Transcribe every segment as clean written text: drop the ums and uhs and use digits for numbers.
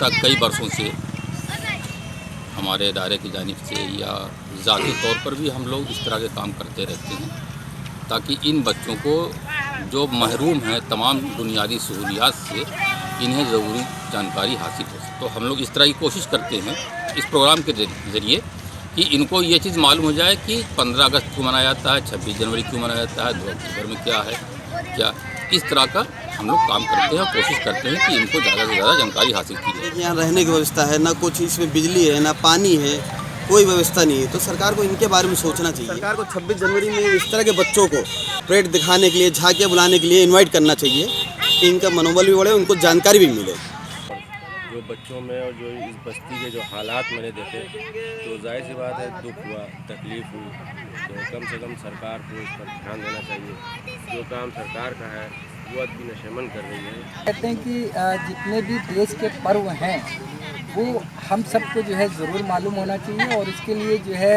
पिछता कई वर्षों से हमारे इदारे की जानिब से या ज़ाती तौर पर भी हम लोग इस तरह के काम करते रहते हैं ताकि इन बच्चों को जो महरूम हैं तमाम बुनियादी सहूलियात से इन्हें ज़रूरी जानकारी हासिल हो। तो हम लोग इस तरह की कोशिश करते हैं इस प्रोग्राम के ज़रिए कि इनको ये चीज़ मालूम हो जाए कि 15 अगस्त क्यों मनाया जाता है, 26 जनवरी क्यों मनाया जाता है, 2 अक्टूबर में क्या है, क्या इस तरह का हम लोग काम करते हैं और कोशिश करते हैं कि इनको ज़्यादा से ज़्यादा जानकारी हासिल की जाए। यहाँ रहने की व्यवस्था है ना, कुछ इसमें बिजली है ना पानी है, कोई व्यवस्था नहीं है। तो सरकार को इनके बारे में सोचना चाहिए। सरकार को 26 जनवरी में इस तरह के बच्चों को परेड दिखाने के लिए, झांकियाँ बुलाने के लिए इनवाइट करना चाहिए कि इनका मनोबल भी बढ़े, उनको जानकारी भी मिले। जो बच्चों में और जो इस बस्ती के जो हालात मैंने देखे तो जाहिर सी बात है दुख हुआ, तकलीफ़ हुई। तो कम से कम सरकार को इस पर ध्यान देना चाहिए। जो काम सरकार का है वो अभी नशेमन कर रही है। कहते हैं कि जितने भी देश के पर्व हैं वो हम सबको जो है ज़रूर मालूम होना चाहिए और इसके लिए जो है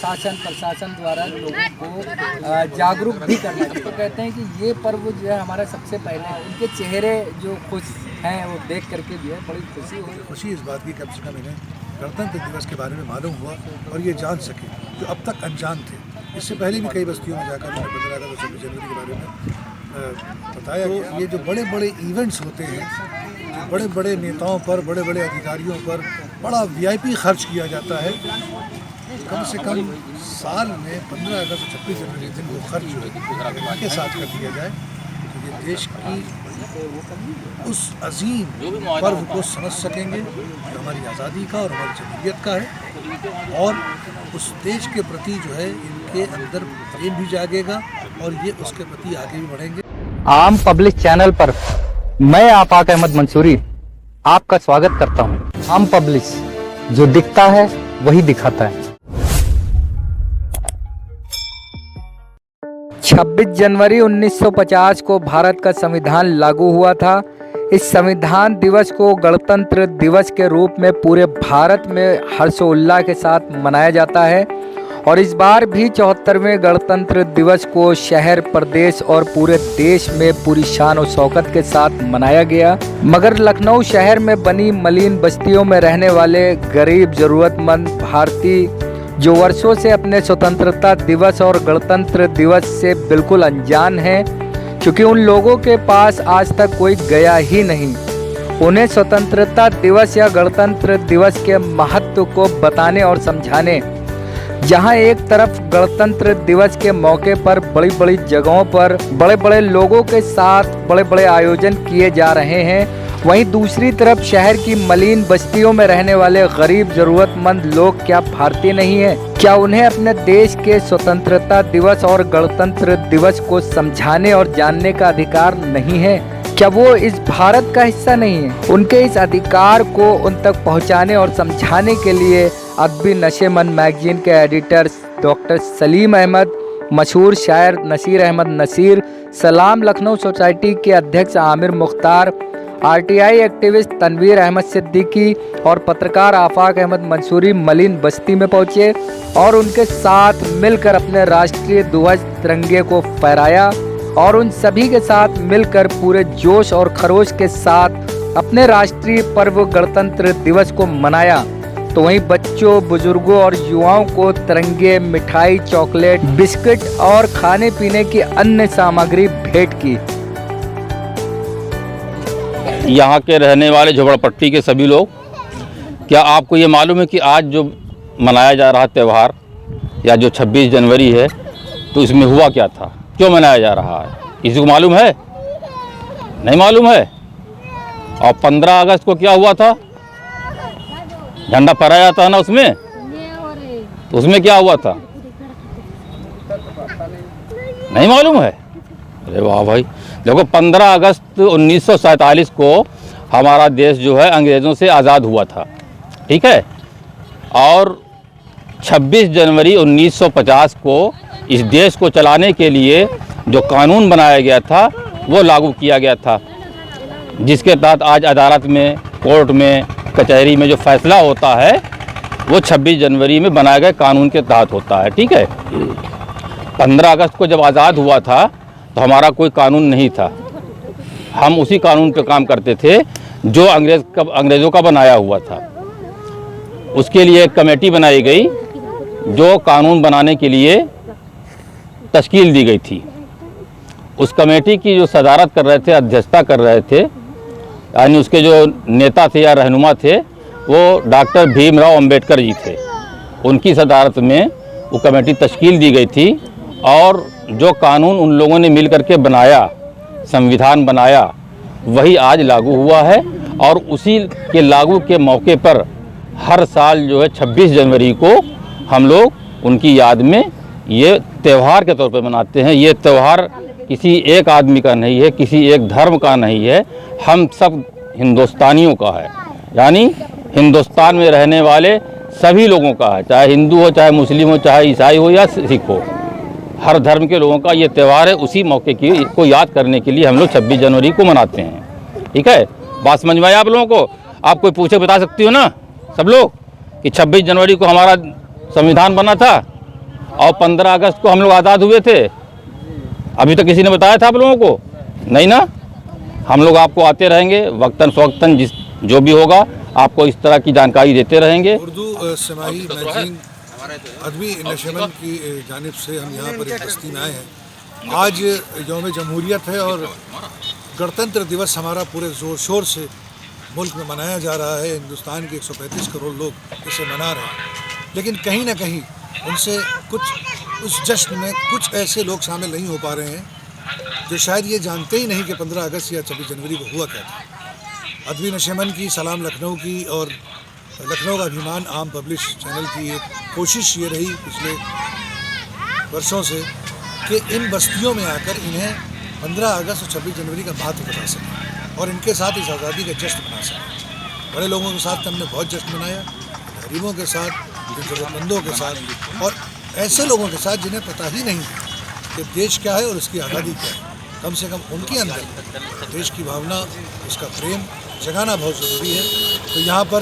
शासन प्रशासन द्वारा लोगों को जागरूक भी करना चाहिए। तो कहते हैं कि ये पर्व जो है हमारा सबसे पहले उनके चेहरे जो खुश हैं वो देख करके जो है बड़ी खुशी हुई। खुशी इस बात की कम से कम इन्हें गणतंत्र दिवस के बारे में मालूम हुआ और ये जान सके जो अब तक अनजान थे। इससे पहले भी कई बस्तियों में जाकर उन्हें 15 अगस्त और 26 जनवरी के बारे में बताया गया। ये जो बड़े बड़े इवेंट्स होते हैं, जो बड़े बड़े नेताओं पर, बड़े बड़े अधिकारियों पर बड़ा वीआईपी खर्च किया जाता है, कम से कम साल में 15 अगस्त और 26 जनवरी के दिन वो खर्च जो है के साथ कर दिया जाए तो ये देश की उस अजीम पर्व को समझ सकेंगे जो हमारी आज़ादी का और हमारी जमहूरियत का है और उस देश के प्रति जो है इनके अंदर प्रेम भी जागेगा और ये उसके प्रति आगे भी बढ़ेंगे। आम पब्लिक चैनल पर मैं आफाक अहमद मंसूरी आपका स्वागत करता हूं। आम पब्लिक जो दिखता है वही दिखाता है। 26 जनवरी 1950 को भारत का संविधान लागू हुआ था। इस संविधान दिवस को गणतंत्र दिवस के रूप में पूरे भारत में हर्षोल्लास के साथ मनाया जाता है और इस बार भी 74वें गणतंत्र दिवस को शहर, प्रदेश और पूरे देश में पूरी शान और शौकत के साथ मनाया गया। मगर लखनऊ शहर में बनी मलिन बस्तियों में रहने वाले गरीब जरूरतमंद भारतीय जो वर्षों से अपने स्वतंत्रता दिवस और गणतंत्र दिवस से बिल्कुल अनजान हैं, क्योंकि उन लोगों के पास आज तक कोई गया ही नहीं। उन्हें स्वतंत्रता दिवस या गणतंत्र दिवस के महत्व को बताने और समझाने, जहां एक तरफ गणतंत्र दिवस के मौके पर बड़ी बड़ी जगहों पर बड़े बड़े लोगों के साथ बड़े बड़े आयोजन किए जा रहे हैं, वहीं दूसरी तरफ शहर की मलिन बस्तियों में रहने वाले गरीब जरूरतमंद लोग क्या भारतीय नहीं हैं? क्या उन्हें अपने देश के स्वतंत्रता दिवस और गणतंत्र दिवस को समझाने और जानने का अधिकार नहीं है? क्या वो इस भारत का हिस्सा नहीं है? उनके इस अधिकार को उन तक पहुंचाने और समझाने के लिए अदबी नशेमंद मैगजीन के एडिटर डॉक्टर सलीम अहमद, मशहूर शायर नसीर अहमद नसीर, सलाम लखनऊ सोसाइटी के अध्यक्ष आमिर मुख्तार, आरटीआई एक्टिविस्ट तनवीर अहमद सिद्दीकी और पत्रकार आफाक अहमद मंसूरी मलिन बस्ती में पहुंचे और उनके साथ मिलकर अपने राष्ट्रीय ध्वज तिरंगे को फहराया और उन सभी के साथ मिलकर पूरे जोश और खरोश के साथ अपने राष्ट्रीय पर्व गणतंत्र दिवस को मनाया। तो वहीं बच्चों, बुजुर्गों और युवाओं को तिरंगे, मिठाई, चॉकलेट, बिस्किट और खाने पीने की अन्य सामग्री भेंट की। यहाँ के रहने वाले झोपड़पट्टी के सभी लोग, क्या आपको ये मालूम है कि आज जो मनाया जा रहा त्यौहार या जो 26 जनवरी है तो इसमें हुआ क्या था, क्यों मनाया जा रहा है? किसी को मालूम है? नहीं मालूम है। और 15 अगस्त को क्या हुआ था? झंडा फहराया था ना उसमें, तो उसमें क्या हुआ था? नहीं मालूम है? अरे वाह भाई, देखो 15 अगस्त 1947 को हमारा देश जो है अंग्रेज़ों से आज़ाद हुआ था, ठीक है। और 26 जनवरी 1950 को इस देश को चलाने के लिए जो कानून बनाया गया था वो लागू किया गया था, जिसके तहत आज अदालत में, कोर्ट में, कचहरी में जो फैसला होता है वो 26 जनवरी में बनाए गए कानून के तहत होता है, ठीक है। 15 अगस्त को जब आज़ाद हुआ था तो हमारा कोई कानून नहीं था, हम उसी कानून पे काम करते थे जो अंग्रेज़ों का बनाया हुआ था। उसके लिए एक कमेटी बनाई गई जो कानून बनाने के लिए तश्कील दी गई थी। उस कमेटी की जो सदारत कर रहे थे, अध्यक्षता कर रहे थे, यानी उसके जो नेता थे या रहनुमा थे, वो डॉक्टर भीमराव अंबेडकर जी थे। उनकी सदारत में वो कमेटी तश्कील दी गई थी और जो कानून उन लोगों ने मिल करके बनाया, संविधान बनाया, वही आज लागू हुआ है। और उसी के लागू के मौके पर हर साल जो है 26 जनवरी को हम लोग उनकी याद में ये त्यौहार के तौर पर मनाते हैं। ये त्यौहार किसी एक आदमी का नहीं है, किसी एक धर्म का नहीं है, हम सब हिंदुस्तानियों का है। यानी हिंदुस्तान में रहने वाले सभी लोगों का है, चाहे हिंदू हो, चाहे मुस्लिम हो, चाहे ईसाई हो या सिख हो, हर धर्म के लोगों का ये त्यौहार है। उसी मौके की को याद करने के लिए हम लोग 26 जनवरी को मनाते हैं। ठीक है, बात समझ में आई आप लोगों को? आप कोई पूछे बता सकती हो ना सब लोग कि 26 जनवरी को हमारा संविधान बना था और 15 अगस्त को हम लोग आज़ाद हुए थे। अभी तक किसी ने बताया था आप लोगों को? नहीं ना। हम लोग आपको आते रहेंगे वक्तन स्वक्तन, जिस जो भी होगा आपको इस तरह की जानकारी देते रहेंगे। उर्दू समाई मैगजीन अदबी नशमन की जानिब से हम यहाँ पर एक बस्ती में आए हैं। आज यौम जमहूरियत है और गणतंत्र दिवस हमारा पूरे ज़ोर शोर से मुल्क में मनाया जा रहा है। हिंदुस्तान के 135 करोड़ लोग इसे मना रहे हैं, लेकिन कहीं ना कहीं उनसे कुछ उस जश्न में कुछ ऐसे लोग शामिल नहीं हो पा रहे हैं जो शायद ये जानते ही नहीं कि 15 अगस्त या 26 जनवरी को हुआ क्या था। अदबी नशमन की, सलाम लखनऊ की और लखनऊ का अभिमान आम पब्लिश चैनल की एक कोशिश ये रही पिछले वर्षों से कि इन बस्तियों में आकर इन्हें 15 अगस्त और 26 जनवरी का महत्व बता सकें और इनके साथ इस आज़ादी का जश्न मना सकें। बड़े लोगों के साथ हमने बहुत जश्न मनाया, गरीबों के साथ, ज़रूरतमंदों के साथ और ऐसे लोगों के साथ जिन्हें पता ही नहीं कि देश क्या है और उसकी आज़ादी क्या है। कम से कम उनके अंदर देश की भावना, उसका प्रेम जगाना बहुत ज़रूरी है। तो यहाँ पर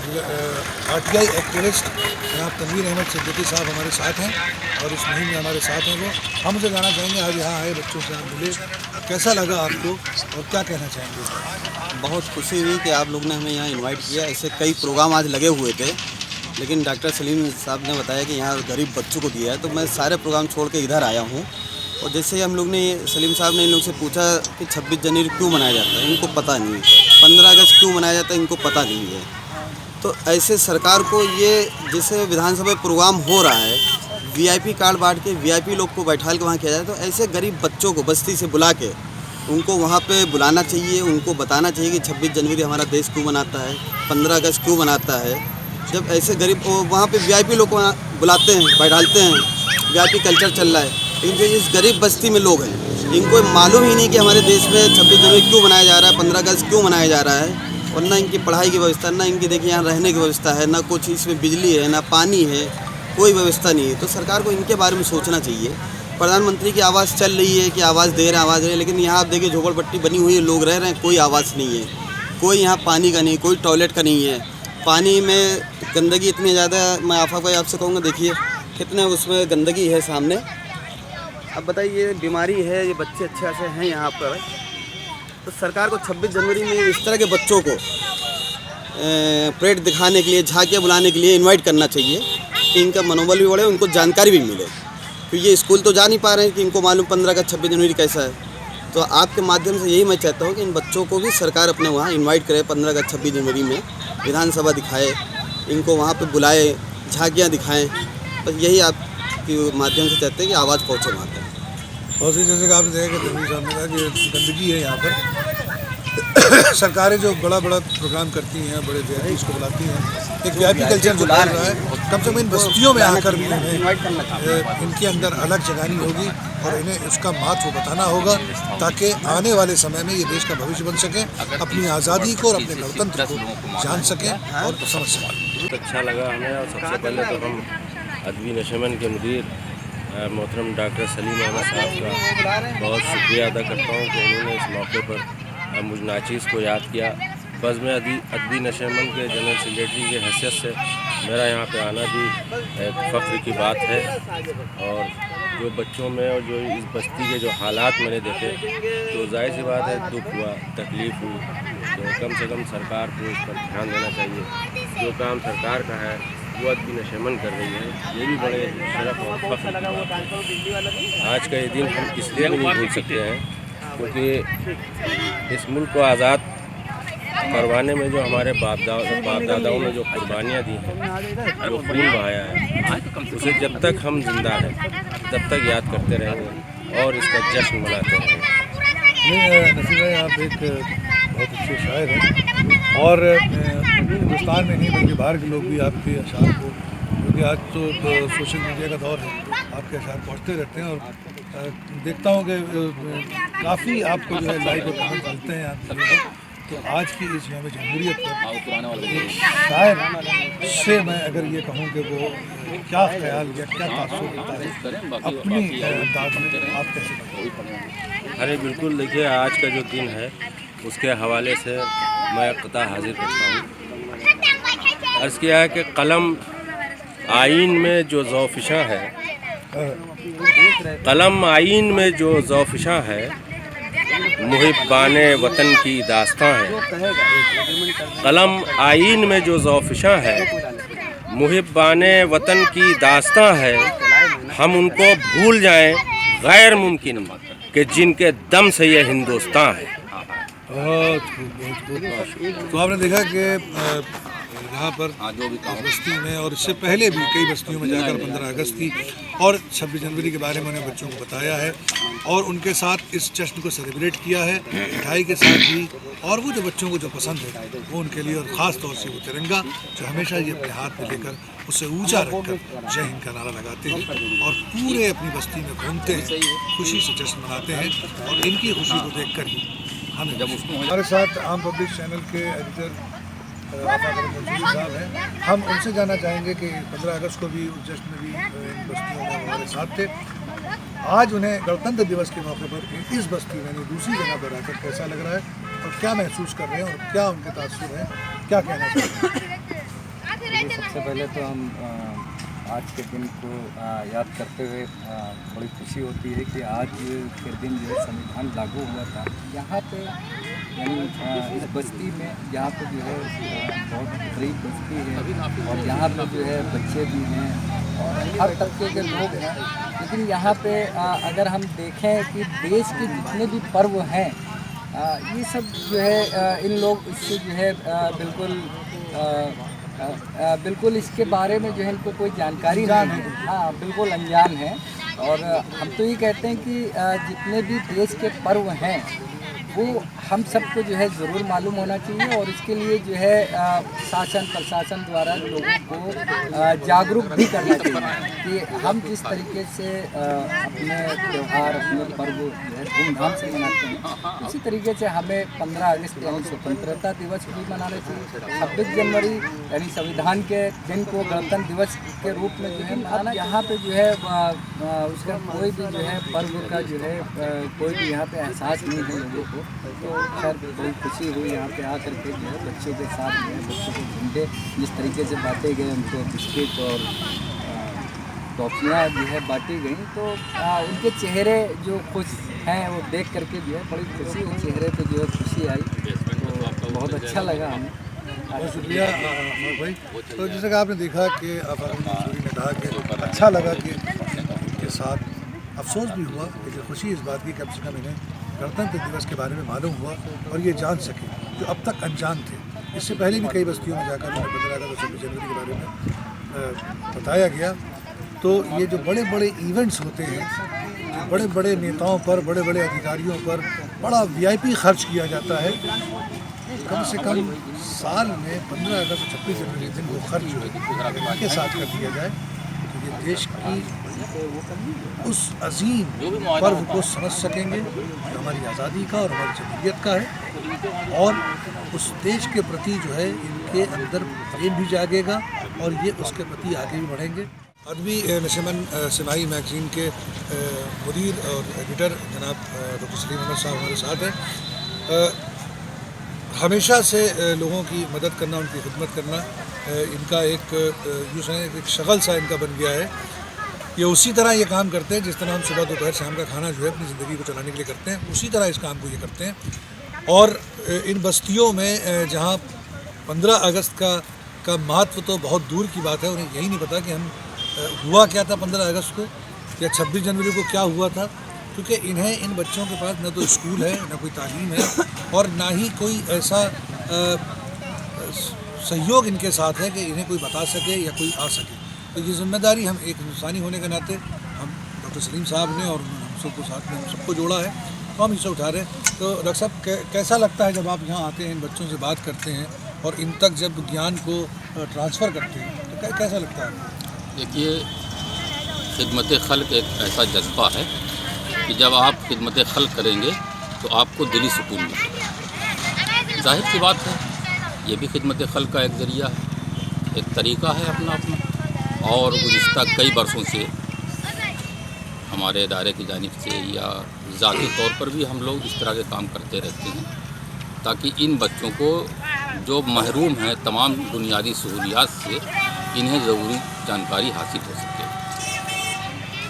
RTI एक्टिविस्ट जनाब तनवीर अहमद सिद्दीकी साहब हमारे साथ हैं और इस मुहिम में हमारे साथ हैं। वो हमसे जानना चाहेंगे, आज यहाँ आए बच्चों से आप मिले, कैसा लगा आपको और क्या कहना चाहेंगे? बहुत खुशी हुई कि आप लोग ने हमें यहाँ इनवाइट किया। ऐसे कई प्रोग्राम आज लगे हुए थे, लेकिन डॉक्टर सलीम साहब ने बताया कि यहाँ गरीब बच्चों को दिया है, तो मैं सारे प्रोग्राम छोड़ के इधर आया हूँ। और जैसे हम लोग ने, सलीम साहब ने इन लोग से पूछा कि 26 जनवरी क्यों मनाया जाता है, इनको पता नहीं है। 15 अगस्त क्यों मनाया जाता है, इनको पता नहीं है। तो ऐसे सरकार को ये, जैसे विधानसभा प्रोग्राम हो रहा है, VIP कार्ड बांट के VIP लोग को बैठा के वहाँ किया जाए, तो ऐसे गरीब बच्चों को बस्ती से बुला के उनको वहाँ पे बुलाना चाहिए, उनको बताना चाहिए कि 26 जनवरी हमारा देश क्यों मनाता है, 15 अगस्त क्यों मनाता है। जब ऐसे गरीब वहाँ पे VIP लोग को बुलाते हैं, बैठालते हैं, VIP कल्चर चल रहा है, लेकिन जो इस गरीब बस्ती में लोग हैं, इनको मालूम ही नहीं कि हमारे देश में 26 जनवरी क्यों मनाया जा रहा है, 15 अगस्त क्यों मनाया जा रहा है। और ना इनकी पढ़ाई की व्यवस्था, ना इनकी देखिए यहाँ रहने की व्यवस्था है, ना कुछ इसमें बिजली है, ना पानी है, कोई व्यवस्था नहीं है। तो सरकार को इनके बारे में सोचना चाहिए। प्रधानमंत्री की आवाज़ चल रही है कि आवाज़ दे रहे हैं, आवाज़ दे रहे हैं, लेकिन यहाँ आप देखिए झोपड़पट्टी बनी हुई है, लोग रह रहे हैं, कोई आवाज़ नहीं है, कोई यहाँ पानी का नहीं, कोई टॉयलेट का नहीं है। पानी में गंदगी इतनी ज़्यादा, मैं आपसे कहूँगा, देखिए कितने उसमें गंदगी है सामने। अब बताइए, बीमारी है, ये बच्चे अच्छे से हैं यहाँ पर। तो सरकार को 26 जनवरी में इस तरह के बच्चों को परेड दिखाने के लिए, झांकियाँ बुलाने के लिए इनवाइट करना चाहिए कि इनका मनोबल भी बढ़े, उनको जानकारी भी मिले। तो ये स्कूल तो जा नहीं पा रहे हैं कि इनको मालूम 15 अगस्त 26 जनवरी कैसा है। तो आपके माध्यम से यही मैं चाहता हूँ कि इन बच्चों को भी सरकार अपने वहाँ इनवाइट करे, 15 अगस्त 26 जनवरी में विधानसभा दिखाए, इनको वहाँ पे बुलाए, झांकियाँ दिखाएं। बस यही आपके माध्यम से चाहते हैं कि आवाज़ पहुँचे वहाँ तक। और जैसे कि आपने देखा कि तनवीर साहब ने कहा कि गंदगी है यहाँ पर। सरकारें जो बड़ा प्रोग्राम करती हैं, बड़े VIPs को बुलाती हैं, एक VIP कल्चर जो बढ़ रहा है, कम से कम इन बस्तियों में आकर भी इन्हें इनके अंदर अलग जगानी होगी और इन्हें उसका महत्व बताना होगा, ताकि आने वाले समय में ये देश का भविष्य बन सके, अपनी आज़ादी को और अपने गणतंत्र को जान सकें और समझ सकें। बहुत अच्छा लगा हमें। और सबसे पहले तो हम अदबी नशमन के मुदीर मोहतरम डॉक्टर सलीम अहमद साहब का बहुत शुक्रिया अदा करता हूँ कि उन्होंने इस मौके पर मुझ नाचीज़ को याद किया। बस में अदबी नशमन के जनरल सेक्रेटरी की हैसियत से मेरा यहाँ पे आना भी एक फ़ख्र की बात है। और जो बच्चों में और जो इस बस्ती के जो हालात मैंने देखे तो जाहिर सी बात है दुख हुआ, तकलीफ़ हुई। तो कम से कम सरकार को इस पर ध्यान देना चाहिए। जो काम सरकार का है वो अभी नशेमन कर रही है, ये भी बड़े शरफ और फख्र की बात है। आज का ये दिन हम इसलिए भी नहीं भूल सकते हैं क्योंकि इस मुल्क को आज़ाद करवाने में जो हमारे बाप दादाओं ने जो कुर्बानियाँ दी हैं, जो खून बहाया है, उसे जब तक हम जिंदा हैं तब तक याद करते रहेंगे और इसका जश्न मनाते रहेंगे। नसीब भाई, आप एक बहुत अच्छे शायर हैं और हिंदुस्तान में नहीं बल्कि बाहर के लोग भी आपके अशार को, क्योंकि आज तो सोशल मीडिया का दौर है, आपके अशार पहुँचते रहते हैं और देखता हूँ कि काफ़ी आपको जो है लाइक और कमेंट मिलते हैं आपके। तो आज की इस यौम जमहूरियत पर एक शायर से मैं अगर ये कहूँ कि वो क्या ख्याल या क्या तासुर होता है अपनी अंदाज में, आप कैसे बताएं? अरे बिल्कुल, देखिए आज का जो दिन है उसके हवाले से मैं कता हाजिर करता हूँ। अर्ज़ किया है कि कलम आइन में जो ज़ौफ़िशा है, कलम आइन में जो ज़ौफ़िशा है, मुहिब्बाने वतन की दास्तां है। कलम आइन में जो ज़ौफ़िशा है, मुहिब्बाने वतन की दास्तां है। हम उनको भूल जाएं गैर मुमकिन कि जिनके दम से ये हिंदुस्तान है। बहुत खूब। तो आपने देखा कि यहाँ पर इस बस्ती में और इससे पहले भी कई बस्तियों में जाकर 15 अगस्त की और 26 जनवरी के बारे में उन्हें बच्चों को बताया है और उनके साथ इस जश्न को सेलिब्रेट किया है मिठाई के साथ भी। और वो जो बच्चों को जो पसंद है वो उनके लिए, और ख़ास तौर से वो तिरंगा जो हमेशा ये अपने हाथ में लेकर उसे ऊंचा रखकर जय हिंद का नारा लगाते हैं और पूरे अपनी बस्ती में घूमते हैं, खुशी से जश्न मनाते हैं। और इनकी खुशी को देखकर ही हमें, हमारे साथ आम पब्लिक चैनल के एडिटर साहब हैं, हम उनसे जानना चाहेंगे कि 15 अगस्त को भी उस जश्न में भी इन बस्तियों में हमारे साथ थे। आज उन्हें गणतंत्र दिवस के मौके पर इस बस्ती में दूसरी जगह पर आकर कैसा लग रहा है और क्या महसूस कर रहे हैं और क्या उनके तासुर हैं, क्या कहना चाहते हैं? सबसे पहले तो हम आज के दिन को याद करते हुए बड़ी खुशी होती है कि आज के दिन जो है संविधान लागू हुआ था। यहाँ पे यानी इस बस्ती में यहाँ पे जो है बहुत गरीब बस्ती है और यहाँ पे जो है बच्चे भी हैं और हर तबके के लोग हैं। लेकिन यहाँ पे अगर हम देखें कि देश के जितने भी पर्व हैं ये सब जो है इन लोग इससे जो है बिल्कुल इसके बारे में जो है इनको कोई जानकारी नहीं है। हाँ, बिल्कुल अनजान है। और हम तो ये कहते हैं कि जितने भी देश के पर्व हैं वो हम सबको जो है ज़रूर मालूम होना चाहिए और इसके लिए जो है शासन प्रशासन द्वारा लोगों को जागरूक भी करना चाहिए कि हम जिस तरीके से अपने त्यौहार, अपने पर्व जो है धूमधाम से मनाते हैं, उसी तरीके से हमें 15 अगस्त यानी स्वतंत्रता दिवस भी मनाना चाहिए। 26 जनवरी यानी संविधान के दिन को गणतंत्र दिवस के रूप में जो है मनाना। यहाँ पे जो है उसका कोई भी जो है पर्व का जो है कोई भी यहाँ पे एहसास नहीं है लोगों को। तो खैर बड़ी खुशी हुई यहाँ पे आकर के जो है बच्चों के साथ जो है बच्चों को झंडे जिस तरीके से बांटे गए, उनको बिस्किट और टॉफियाँ जो है बांटी गई, तो उनके चेहरे जो खुश हैं वो देख करके जो है बड़ी खुशी हुई, चेहरे पे जो है खुशी आई, तो बहुत अच्छा लगा हमें। बहुत शुक्रिया अमर भाई। तो जैसे कि आपने देखा कि अफाक मंसूरी ने कहा कि अच्छा लगा कि उनके साथ अफसोस भी हुआ, लेकिन खुशी इस बात की कम से कम इन्हें गणतंत्र दिवस के बारे में मालूम हुआ और ये जान सके जो अब तक अनजान थे। इससे पहले भी कई बस्तियों में जाकर उन्हें 15 अगस्त और 26 जनवरी के बारे में बताया गया। तो ये जो बड़े बड़े इवेंट्स होते हैं, जो बड़े बड़े नेताओं पर, बड़े बड़े अधिकारियों पर बड़ा VIP खर्च किया जाता है, कम से कम साल में 15 अगस्त और 26 जनवरी के दिन वो खर्च जो है उनके साथ कर दिया जाए, तो ये देश की उस अजीम पर्व को समझ सकेंगे जो हमारी आज़ादी का और हमारी जमहूरियत का है, और उस देश के प्रति जो है इनके अंदर प्रेम भी जागेगा और ये उसके प्रति आगे भी बढ़ेंगे। अदबी नशेमन सिमाही मैगज़ीन के मुदीर और एडिटर जनाब डॉक्टर सलीम अहमद साहब हमारे साथ हैं। हमेशा से लोगों की मदद करना, उनकी खिदमत करना इनका एक यूँ समझें एक शगल सा इनका बन गया है। ये उसी तरह ये काम करते हैं जिस तरह हम सुबह दोपहर शाम का खाना जो है अपनी ज़िंदगी को चलाने के लिए करते हैं, उसी तरह इस काम को ये करते हैं। और इन बस्तियों में जहाँ 15 अगस्त का महत्व तो बहुत दूर की बात है, उन्हें यही नहीं पता कि हम हुआ क्या था 15 अगस्त को या 26 जनवरी को क्या हुआ था, क्योंकि इन बच्चों के पास न तो स्कूल है, न कोई तालीम है और ना ही कोई ऐसा सहयोग इनके साथ है कि इन्हें कोई बता सके या कोई आ सके। तो ये जिम्मेदारी हम एक हिंदुस्तानी होने के नाते हम डॉक्टर सलीम साहब ने और हम सबको साथ में हम सबको जोड़ा है, तो हम इसे उठा रहे हैं। तो डॉक्टर साहब कैसा लगता है जब आप यहाँ आते हैं, इन बच्चों से बात करते हैं और इन तक जब ज्ञान को ट्रांसफ़र करते हैं, तो कैसा लगता है? देखिए, खिदमत खल्क एक ऐसा जज्बा है कि जब आप खिदमत खल्क करेंगे तो आपको दिली सुकून मिलेगा। जाहिर सी बात है, ये भी खिदमत खल्क का एक ज़रिया है, एक तरीक़ा है अपना। और गुज़िश्ता कई बरसों से हमारे इदारे की जानिब से या ज़ाती तौर पर भी हम लोग इस तरह के काम करते रहते हैं ताकि इन बच्चों को जो महरूम हैं तमाम बुनियादी सहूलियात से, इन्हें ज़रूरी जानकारी हासिल हो सके।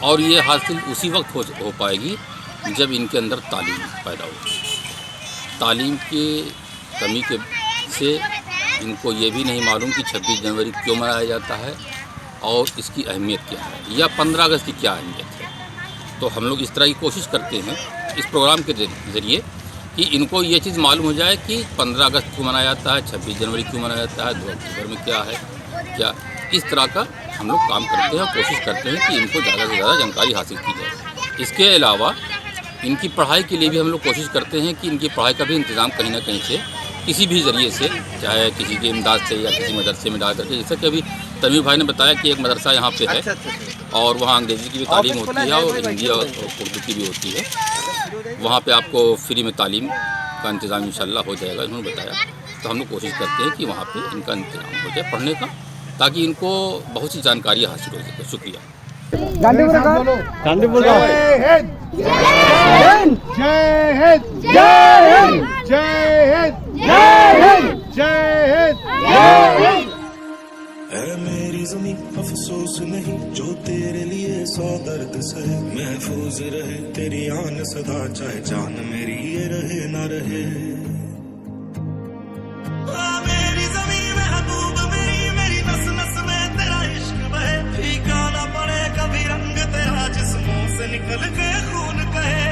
और ये हासिल उसी वक्त हो पाएगी जब इनके अंदर तालीम पैदा हो। तालीम की कमी से इनको ये भी नहीं मालूम कि 26 जनवरी क्यों मनाया जाता है और इसकी अहमियत क्या है या 15 अगस्त की क्या अहमियत है। तो हम लोग इस तरह की कोशिश करते हैं इस प्रोग्राम के ज़रिए कि इनको ये चीज़ मालूम हो जाए कि 15 अगस्त क्यों मनाया जाता है, 26 जनवरी क्यों मनाया जाता है, 2 अक्टूबर में क्या है, क्या इस तरह का हम लोग काम करते हैं और कोशिश करते हैं कि इनको ज़्यादा से ज़्यादा जानकारी हासिल की जाए। इसके अलावा इनकी पढ़ाई के लिए भी हम लोग कोशिश करते हैं कि इनकी पढ़ाई का भी इंतज़ाम कहीं ना कहीं से, किसी भी ज़रिए से, चाहे किसी की इमदाद से या किसी मदरसे में डाल करके। जैसे कि अभी तनवीर भाई ने बताया कि एक मदरसा यहाँ पे है और वहाँ अंग्रेज़ी की भी तालीम होती है और हिंदी और उर्दू की भी होती है। वहाँ पे आपको फ्री में तालीम का इंतज़ाम इंशाल्लाह हो जाएगा, इन्होंने बताया। तो हम लोग कोशिश करते हैं कि वहाँ पे इनका इंतज़ाम हो जाए पढ़ने का, ताकि इनको बहुत सी जानकारी हासिल हो सके। शुक्रिया। है मेरी ज़मीं अफसोस नहीं जो तेरे लिए 100 दर्द सहे, महफूज रहे तेरी आन सदा, चाहे जान मेरी ये रहे ना रहे। मेरी ज़मीं महबूब मेरी नस नस में तेरा इश्क बहे, फीका ना पड़े कभी रंग तेरा जिस्मों से निकल के खून कहे।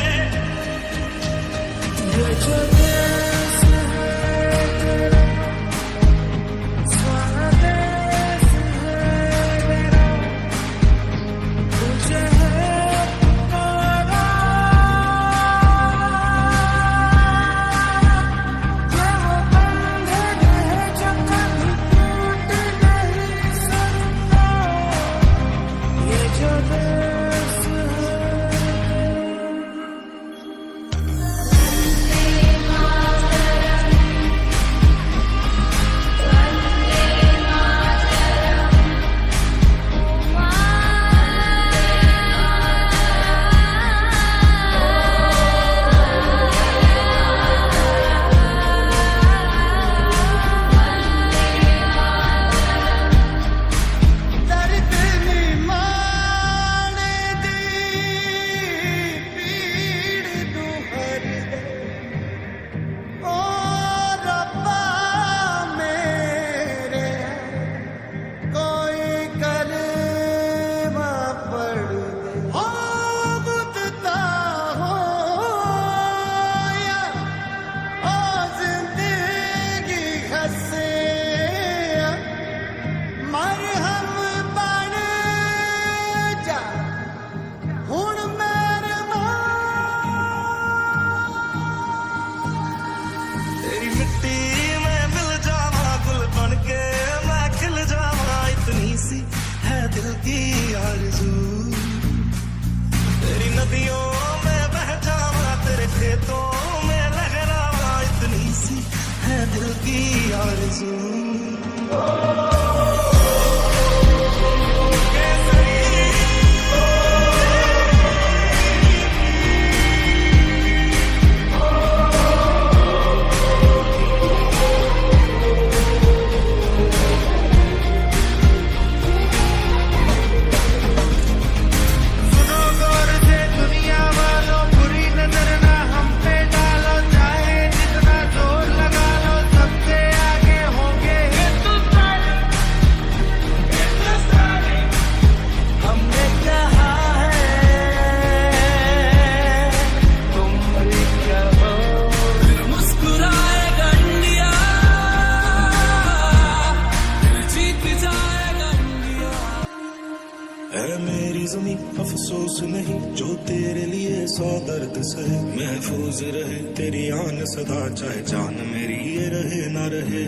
जमीन अफसोस नहीं जो तेरे लिए 100 दर्द सहे महफूज रहे तेरी आन सदा चाहे जान मेरी ये रहे ना रहे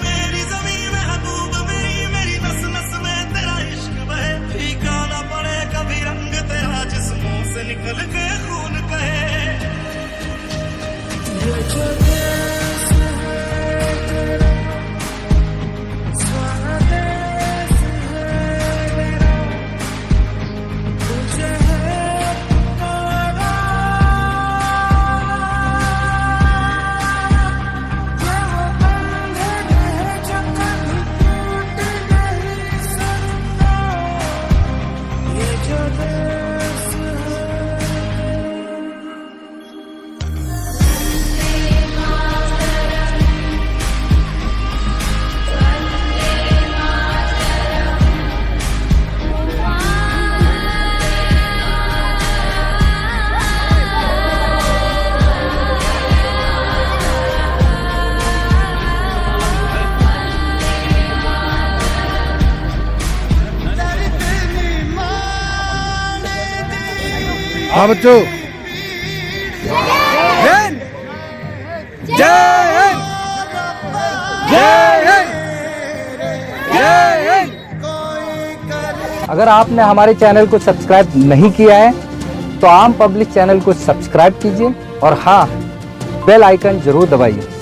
मेरी जमीन महबूब मेरी नस नस में तेरा इश्क बहे फीका ना पड़े कभी रंग तेरा जिस्मों से निकल के खून कहे हाँ बच्चों, अगर आपने हमारे चैनल को सब्सक्राइब नहीं किया है तो आम पब्लिक चैनल को सब्सक्राइब कीजिए और हाँ, बेल आइकन जरूर दबाइए।